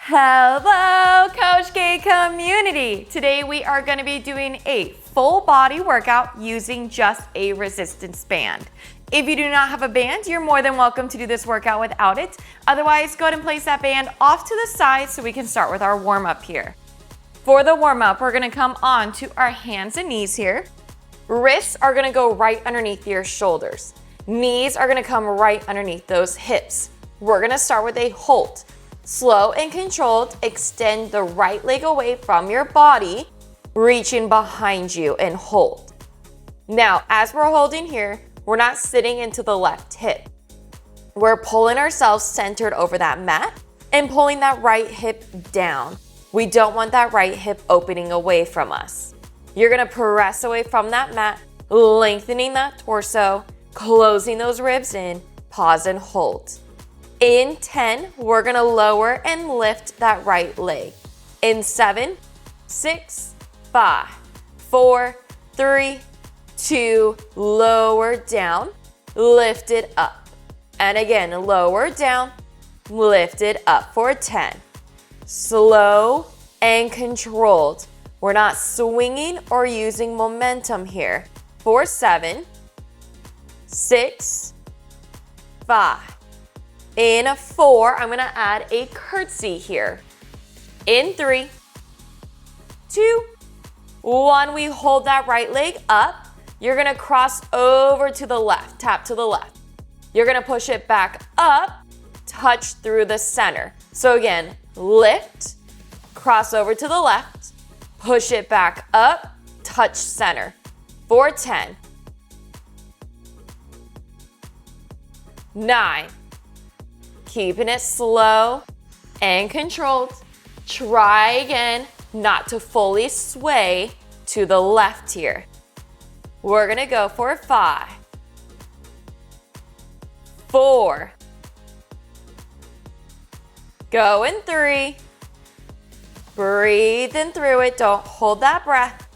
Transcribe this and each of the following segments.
Hello, Coach K community. Today we are going to be doing a full body workout using just a resistance band. If you do not have a band, you're more than welcome to do this workout without it. Otherwise, go ahead and place that band off to the side so we can start with our warm-up here. For the warm-up, we're going to come on to our hands and knees here. Wrists are going to go right underneath your shoulders. Knees are going to come right underneath those hips. We're going to start with a hold. Slow and controlled, extend the right leg away from your body, reaching behind you and hold. Now, as we're holding here, we're not sitting into the left hip. We're pulling ourselves centered over that mat and pulling that right hip down. We don't want that right hip opening away from us. You're gonna press away from that mat, lengthening that torso, closing those ribs in, pause and hold. In 10, we're gonna lower and lift that right leg. In 7, 6, 5, 4, 3, 2, lower down, lift it up. And again, lower down, lift it up for 10. Slow and controlled. We're not swinging or using momentum here. For 7, 6, 5. In 4, I'm gonna add a curtsy here. In 3, 2, 1, we hold that right leg up. You're gonna cross over to the left, tap to the left. You're gonna push it back up, touch through the center. So again, lift, cross over to the left, push it back up, touch center. For 10, 9, keeping it slow and controlled. Try again not to fully sway to the left here. We're gonna go for 5, 4, go in 3, breathing through it, don't hold that breath.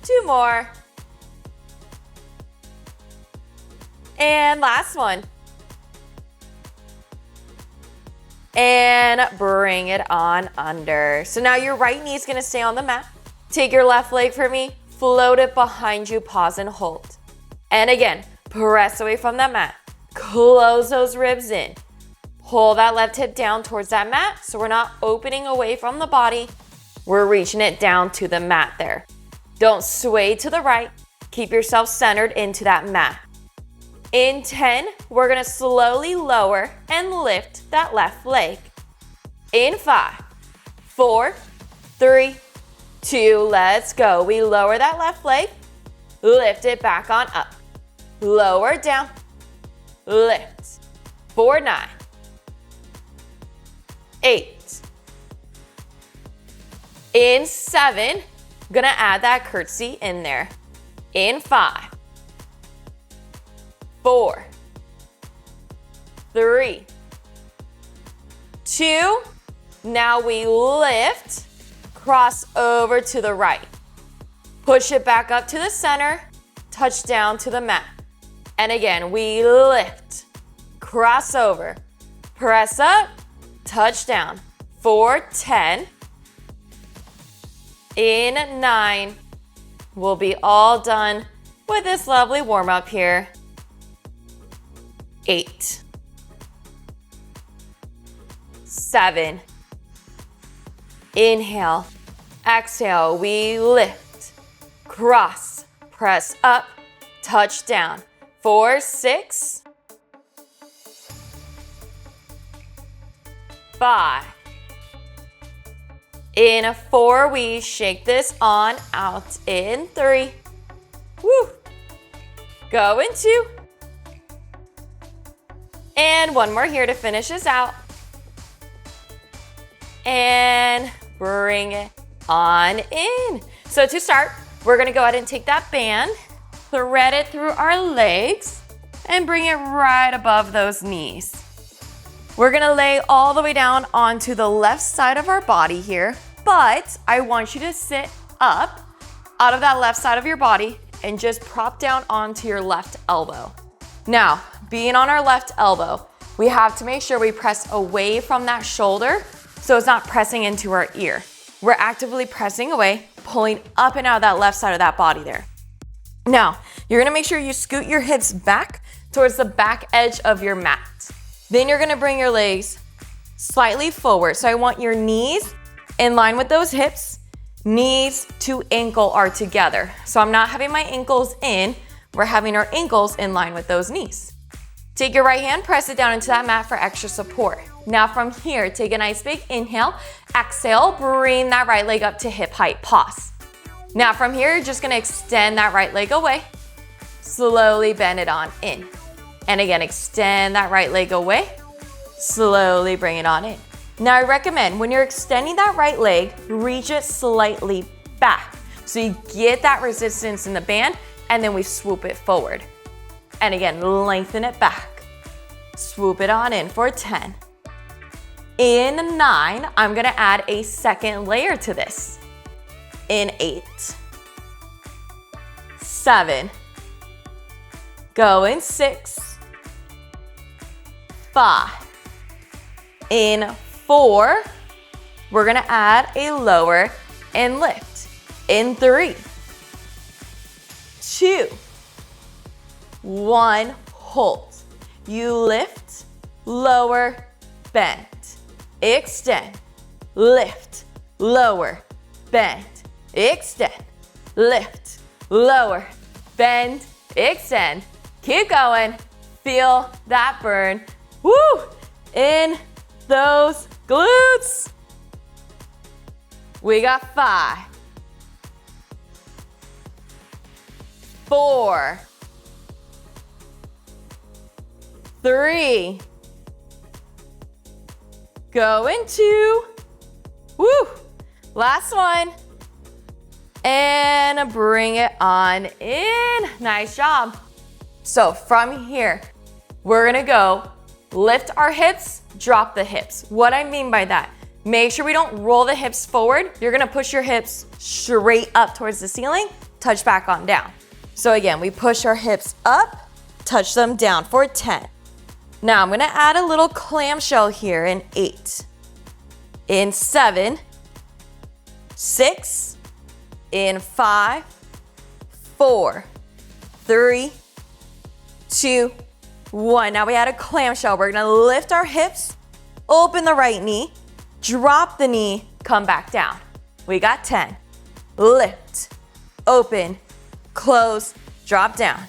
2 more. And last one. And bring it on under. So now your right knee is gonna stay on the mat. Take your left leg for me, float it behind you, pause and hold. And again, press away from that mat. Close those ribs in. Pull that left hip down towards that mat so we're not opening away from the body. We're reaching it down to the mat there. Don't sway to the right. Keep yourself centered into that mat. In 10, we're gonna slowly lower and lift that left leg. In 5, 4, 3, 2, let's go. We lower that left leg, lift it back on up. Lower down, lift. For 9, 8. In 7, gonna add that curtsy in there. In 5, 4, 3, 2, now we lift, cross over to the right. Push it back up to the center, touch down to the mat. And again, we lift, cross over, press up, touch down. For 10, in 9, we'll be all done with this lovely warm-up here. 8, 7, inhale, exhale, we lift, cross, press up, touch down. For 6, 5, in 4, we shake this on out. In 3, woo, go in 2, and 1 more here to finish this out. And bring it on in. So to start, we're gonna go ahead and take that band, thread it through our legs, and bring it right above those knees. We're gonna lay all the way down onto the left side of our body here, but I want you to sit up out of that left side of your body and just prop down onto your left elbow. Now, being on our left elbow, we have to make sure we press away from that shoulder so it's not pressing into our ear. We're actively pressing away, pulling up and out of that left side of that body there. Now, you're gonna make sure you scoot your hips back towards the back edge of your mat. Then you're gonna bring your legs slightly forward. So I want your knees in line with those hips. Knees to ankle are together. So I'm not having my ankles in, we're having our ankles in line with those knees. Take your right hand, press it down into that mat for extra support. Now from here, take a nice big inhale, exhale, bring that right leg up to hip height, pause. Now from here, you're just gonna extend that right leg away, slowly bend it on in. And again, extend that right leg away, slowly bring it on in. Now I recommend when you're extending that right leg, reach it slightly back. So you get that resistance in the band and then we swoop it forward. And again, lengthen it back. Swoop it on in for 10. In 9, I'm gonna add a second layer to this. In 8, 7, go in 6, 5, in 4, we're gonna add a lower and lift. In 3, 2, 1, hold. You lift, lower, bend, extend, lift, lower, bend, extend, lift, lower, bend, extend. Keep going. Feel that burn. Woo! In those glutes. We got 5, 4, 3, go in 2, woo, last one, and bring it on in. Nice job. So from here, we're gonna go lift our hips, drop the hips. What I mean by that, make sure we don't roll the hips forward. You're gonna push your hips straight up towards the ceiling, touch back on down. So again, we push our hips up, touch them down for 10. Now I'm gonna add a little clamshell here in 8, in 7, 6, in 5, 4, 3, 2, 1. Now we add a clamshell. We're gonna lift our hips, open the right knee, drop the knee, come back down. We got 10. Lift, open, close, drop down.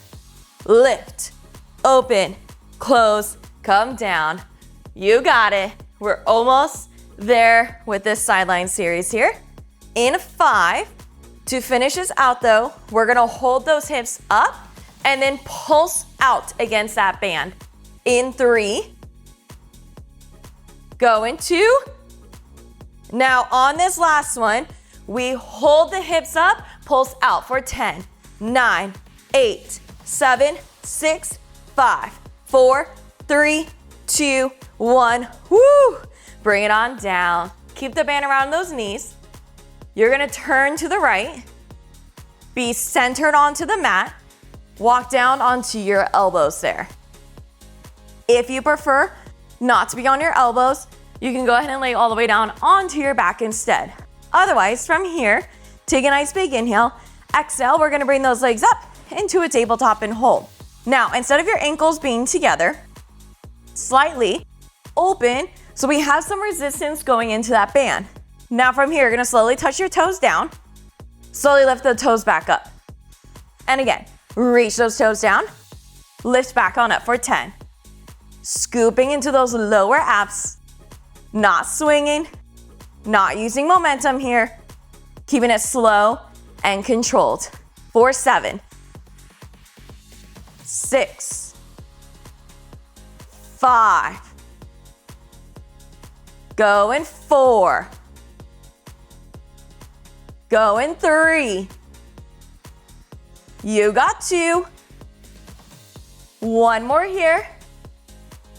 Lift, open, close, come down. You got it. We're almost there with this sideline series here. In 5, to finish this out though, we're gonna hold those hips up and then pulse out against that band. In 3, go in 2. Now on this last one, we hold the hips up, pulse out for 10, 9, 8, 7, 6, 5, 4, 3, 2, 1. Woo! Bring it on down. Keep the band around those knees. You're gonna turn to the right, be centered onto the mat, walk down onto your elbows there. If you prefer not to be on your elbows, you can go ahead and lay all the way down onto your back instead. Otherwise, from here, take a nice big inhale, exhale, we're gonna bring those legs up into a tabletop and hold. Now, instead of your ankles being together, slightly open, so we have some resistance going into that band. Now from here, you're gonna slowly touch your toes down, slowly lift the toes back up. And again, reach those toes down, lift back on up for 10. Scooping into those lower abs, not swinging, not using momentum here, keeping it slow and controlled. For 7, 6, 5, go in 4, go in 3, you got 2, one more here,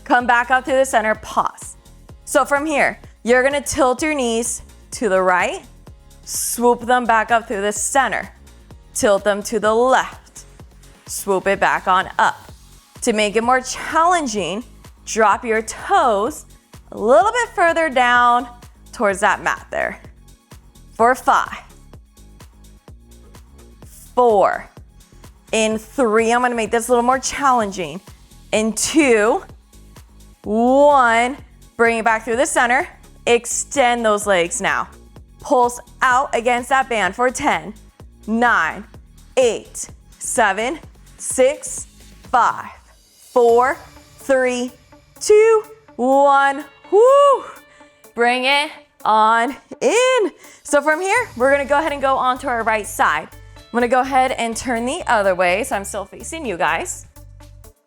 come back up to the center, pause. So from here, you're gonna tilt your knees to the right, swoop them back up through the center, tilt them to the left, swoop it back on up. To make it more challenging, drop your toes a little bit further down towards that mat there. For 5, 4, in 3, I'm gonna make this a little more challenging. In 2, 1, bring it back through the center. Extend those legs now. Pulse out against that band for 10, 9, 8, 7, 6, 5, 4, 3, 2, 1. Woo! Bring it on in. So from here, we're gonna go ahead and go onto our right side. I'm gonna go ahead and turn the other way, so I'm still facing you guys.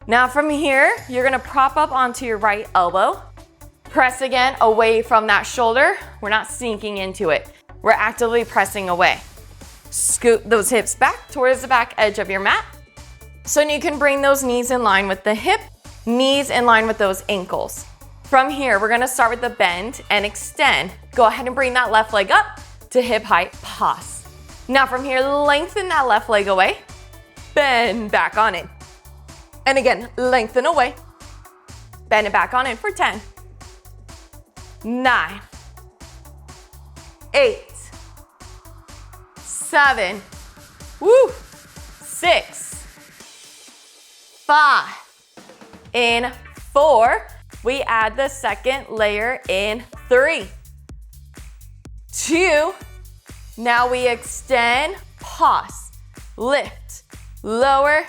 Now from here, you're gonna prop up onto your right elbow. Press again away from that shoulder. We're not sinking into it. We're actively pressing away. Scoot those hips back towards the back edge of your mat. So you can bring those knees in line with the hip, knees in line with those ankles. From here, we're gonna start with the bend and extend. Go ahead and bring that left leg up to hip height, pause. Now from here, lengthen that left leg away, bend back on in. And again, lengthen away, bend it back on in for 10, 9, 8, 7, 6, 5, in 4, we add the second layer in 3, 2, now we extend, pause, lift, lower,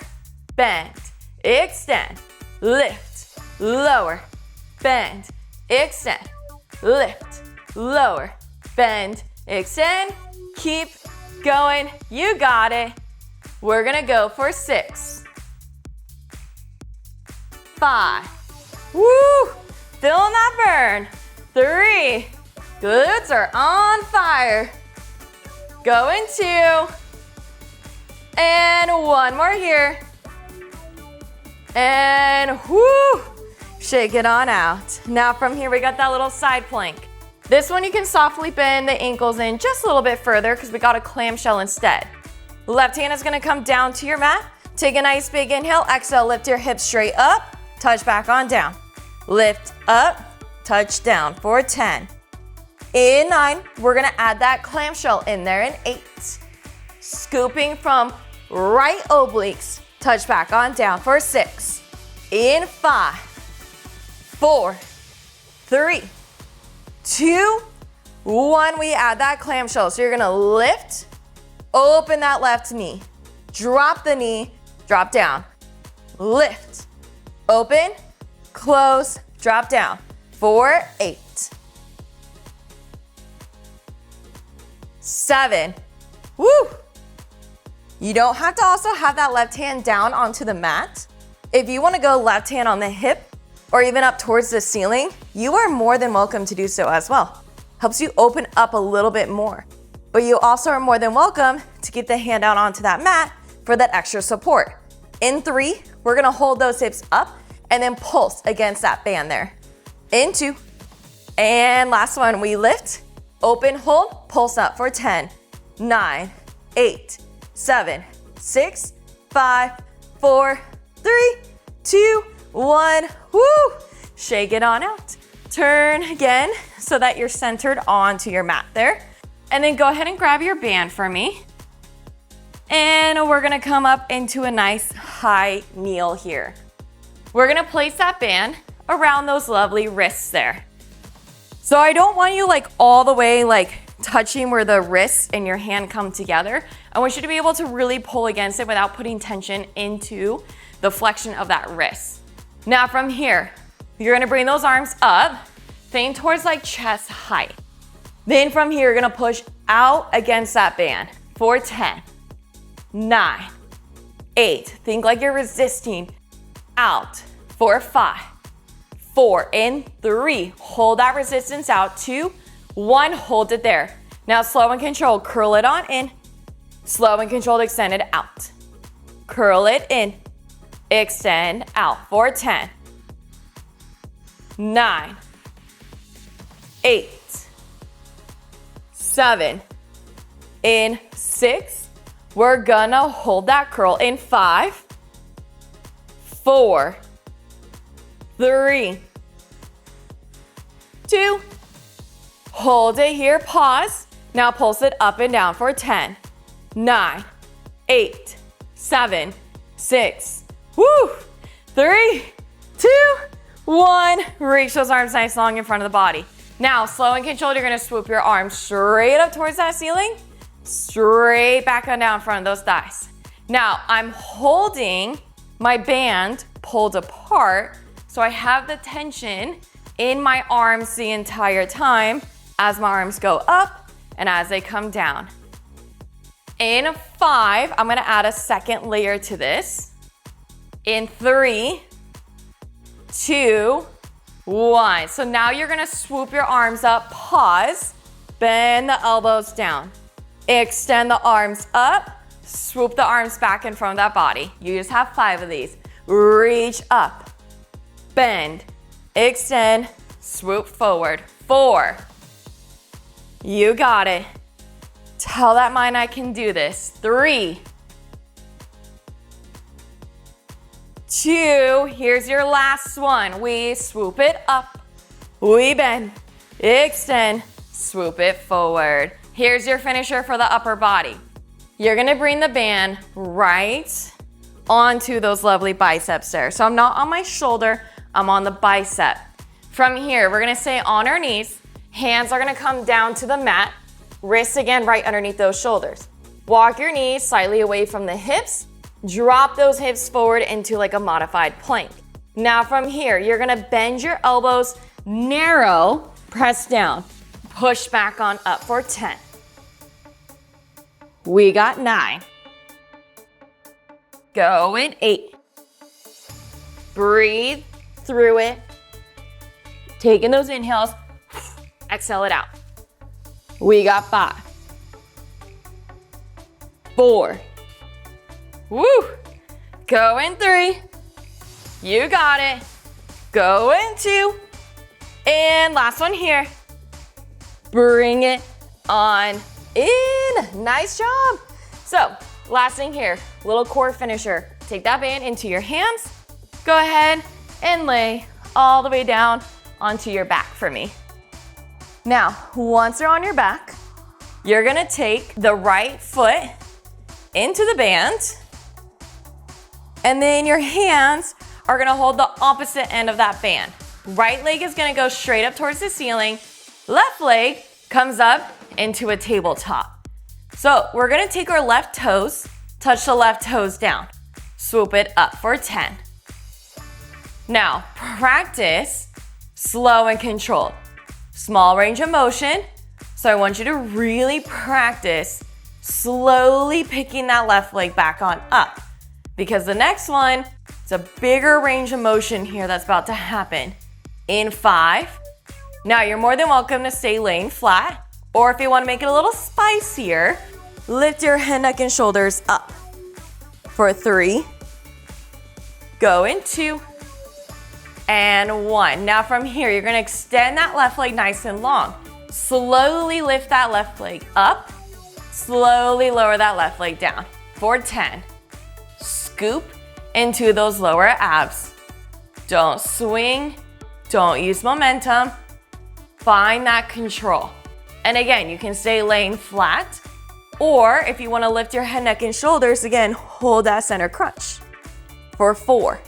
bend, extend, lift, lower, bend, extend, lift, lower, bend, extend, keep going, you got it. We're gonna go for 6, 5, woo, feeling that burn, 3, glutes are on fire, going 2, and 1 more here, and whoo, shake it on out. Now from here, we got that little side plank. This one you can softly bend the ankles in just a little bit further because we got a clamshell instead. Left hand is gonna come down to your mat. Take a nice big inhale, exhale, lift your hips straight up, touch back on down. Lift up, touch down for 10. In 9, we're gonna add that clamshell in there in 8. Scooping from right obliques, touch back on down for 6. In 5, 4, 3, 2, 1, we add that clamshell. So you're gonna lift, open that left knee, drop the knee, drop down, lift, open, close, drop down, for 8, 7, woo! You don't have to also have that left hand down onto the mat. If you wanna go left hand on the hip, or even up towards the ceiling, you are more than welcome to do so as well. Helps you open up a little bit more. But you also are more than welcome to get the hand out onto that mat for that extra support. In 3, we're gonna hold those hips up and then pulse against that band there. In 2, and last one, we lift, open, hold, pulse up for 10, 9, 8, 7, 6, 5, 4, 3, 2, 1, woo! Shake it on out. Turn again so that you're centered onto your mat there. And then go ahead and grab your band for me. And we're gonna come up into a nice high kneel here. We're gonna place that band around those lovely wrists there. So I don't want you like all the way like touching where the wrists and your hand come together. I want you to be able to really pull against it without putting tension into the flexion of that wrist. Now from here, you're gonna bring those arms up, feint towards like chest height. Then from here, you're gonna push out against that band for 10, 9, 8, think like you're resisting, out, for 5, 4, in 3, hold that resistance out, 2, 1, hold it there. Now slow and controlled, curl it on in, slow and controlled, extend it out. Curl it in, extend out for 10, 9, 8, 7, in 6, we're gonna hold that curl in 5, 4, 3, 2, Hold it here, pause. Now pulse it up and down for 10, 9, 8, 7, 6, 3, 2, 1. Reach those arms nice long in front of the body. Now, slow and controlled, you're gonna swoop your arms straight up towards that ceiling, straight back on down in front of those thighs. Now, I'm holding my band pulled apart, so I have the tension in my arms the entire time as my arms go up and as they come down. In 5, I'm gonna add a second layer to this. In 3, 2, 1. So now you're gonna swoop your arms up, pause, bend the elbows down, extend the arms up, swoop the arms back in front of that body. You just have 5 of these. Reach up, bend, extend, swoop forward. 4. You got it. Tell that mind I can do this. 3, 2, here's your last one. We swoop it up, we bend, extend, swoop it forward. Here's your finisher for the upper body. You're gonna bring the band right onto those lovely biceps there. So I'm not on my shoulder, I'm on the bicep. From here, we're gonna stay on our knees. Hands are gonna come down to the mat. Wrists again right underneath those shoulders. Walk your knees slightly away from the hips. Drop those hips forward into like a modified plank. Now from here, you're gonna bend your elbows, narrow, press down, push back on up for 10. We got 9. Go in 8. Breathe through it. Taking those inhales, exhale it out. We got 5. 4. Woo! Go in 3. You got it. Go in 2. And last one here. Bring it on in. Nice job. So, last thing here, little core finisher. Take that band into your hands. Go ahead and lay all the way down onto your back for me. Now, once you're on your back, you're gonna take the right foot into the band, and then your hands are gonna hold the opposite end of that band. Right leg is gonna go straight up towards the ceiling. Left leg comes up into a tabletop. So we're gonna take our left toes, touch the left toes down, swoop it up for 10. Now, practice slow and controlled. Small range of motion. So I want you to really practice slowly picking that left leg back on up, because the next one, it's a bigger range of motion here that's about to happen. In 5. Now you're more than welcome to stay laying flat, or if you want to make it a little spicier, lift your head, neck, and shoulders up. For 3. Go in 2. And 1. Now from here, you're gonna extend that left leg nice and long. Slowly lift that left leg up. Slowly lower that left leg down. For 10. Scoop into those lower abs. Don't swing. Don't use momentum. Find that control. And again, you can stay laying flat, or if you wanna lift your head, neck, and shoulders, again, hold that center crunch. For 4.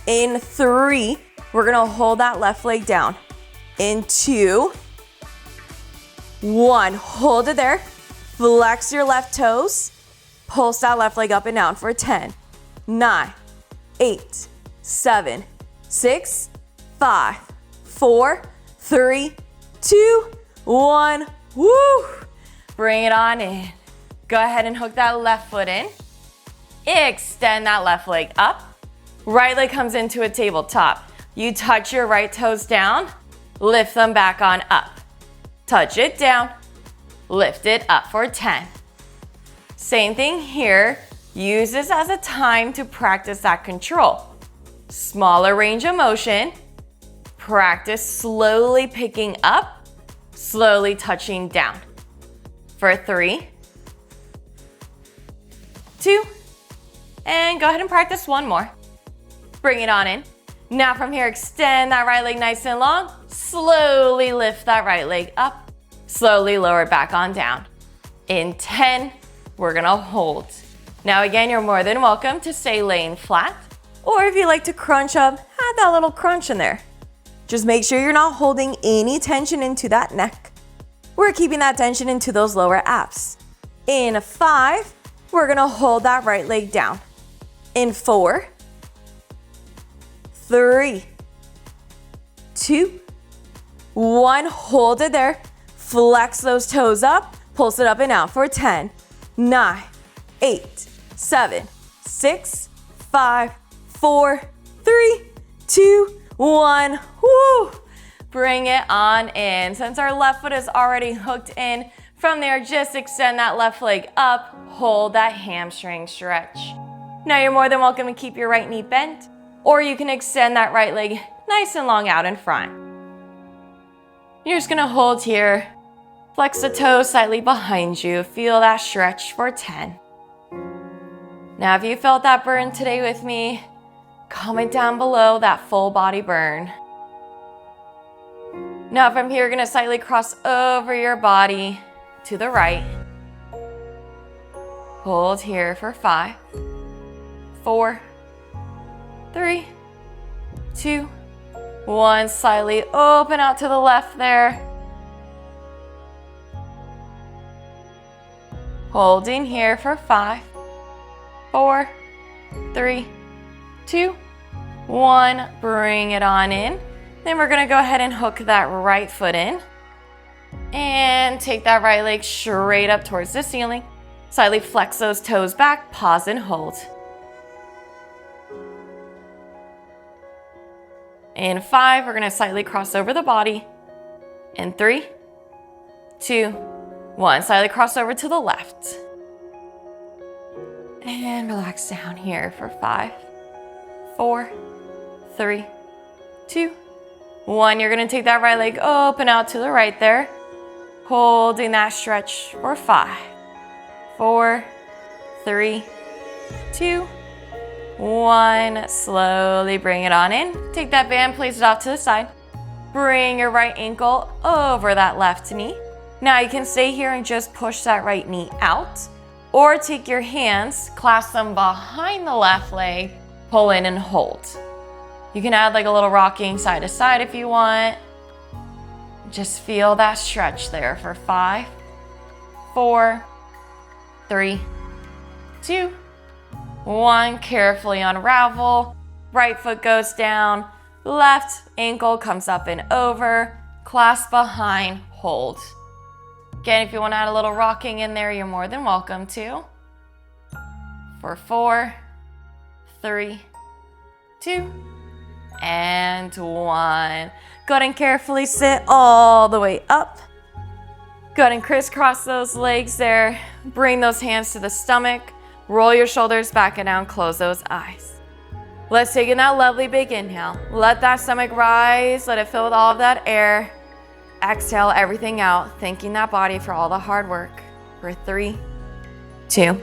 In 3, we're gonna hold that left leg down. In 2, 1, hold it there. Flex your left toes. Pulse that left leg up and down for 10, 9, 8, 7, 6, 5, 4, 3, 2, 1. Woo! Bring it on in. Go ahead and hook that left foot in. Extend that left leg up. Right leg comes into a tabletop. You touch your right toes down, lift them back on up. Touch it down, lift it up for 10. Same thing here. Use this as a time to practice that control. Smaller range of motion. Practice slowly picking up, slowly touching down. For 3, 2, and go ahead and practice one more. Bring it on in. Now from here, extend that right leg nice and long. Slowly lift that right leg up. Slowly lower it back on down. In 10, we're gonna hold. Now again, you're more than welcome to stay laying flat, or if you like to crunch up, add that little crunch in there. Just make sure you're not holding any tension into that neck. We're keeping that tension into those lower abs. In 5, we're gonna hold that right leg down. In 4, 3, 2, 1, hold it there. Flex those toes up, pulse it up and out for 10, 9, 8, 7, 6, 5, 4, 3, 2, 1. Woo! Bring it on in. Since our left foot is already hooked in, from there, just extend that left leg up, hold that hamstring stretch. Now you're more than welcome to keep your right knee bent, or you can extend that right leg nice and long out in front. You're just gonna hold here. Flex the toes slightly behind you. Feel that stretch for 10. Now, if you felt that burn today with me, comment down below that full body burn. Now from here, you're gonna slightly cross over your body to the right. Hold here for 5, 4, 3, 2, 1. Slightly open out to the left there. Holding here for 5, 4, 3, 2, 1. Bring it on in. Then we're gonna go ahead and hook that right foot in and take that right leg straight up towards the ceiling. Slightly flex those toes back, pause and hold. In 5, we're gonna slightly cross over the body. In 3, 2, 1. Slightly cross over to the left. And relax down here for 5, 4, 3, 2, 1. You're gonna take that right leg open out to the right there. Holding that stretch for 5, 4, 3, 2, 1. Slowly bring it on in. Take that band, place it off to the side. Bring your right ankle over that left knee. Now you can stay here and just push that right knee out, or take your hands, clasp them behind the left leg, pull in and hold. You can add like a little rocking side to side if you want. Just feel that stretch there for 5, 4, 3, 2, 1. Carefully unravel. Right foot goes down. Left ankle comes up and over. Clasp behind, hold. Again, if you want to add a little rocking in there, you're more than welcome to. For 4, 3, 2, and 1. Go ahead and carefully sit all the way up. Go ahead and crisscross those legs there. Bring those hands to the stomach. Roll your shoulders back and down. Close those eyes. Let's take in that lovely big inhale. Let that stomach rise. Let it fill with all of that air. Exhale everything out, thanking that body for all the hard work. For 3, 2,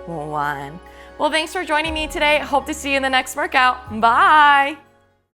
1. Well, thanks for joining me today. Hope to see you in the next workout. Bye.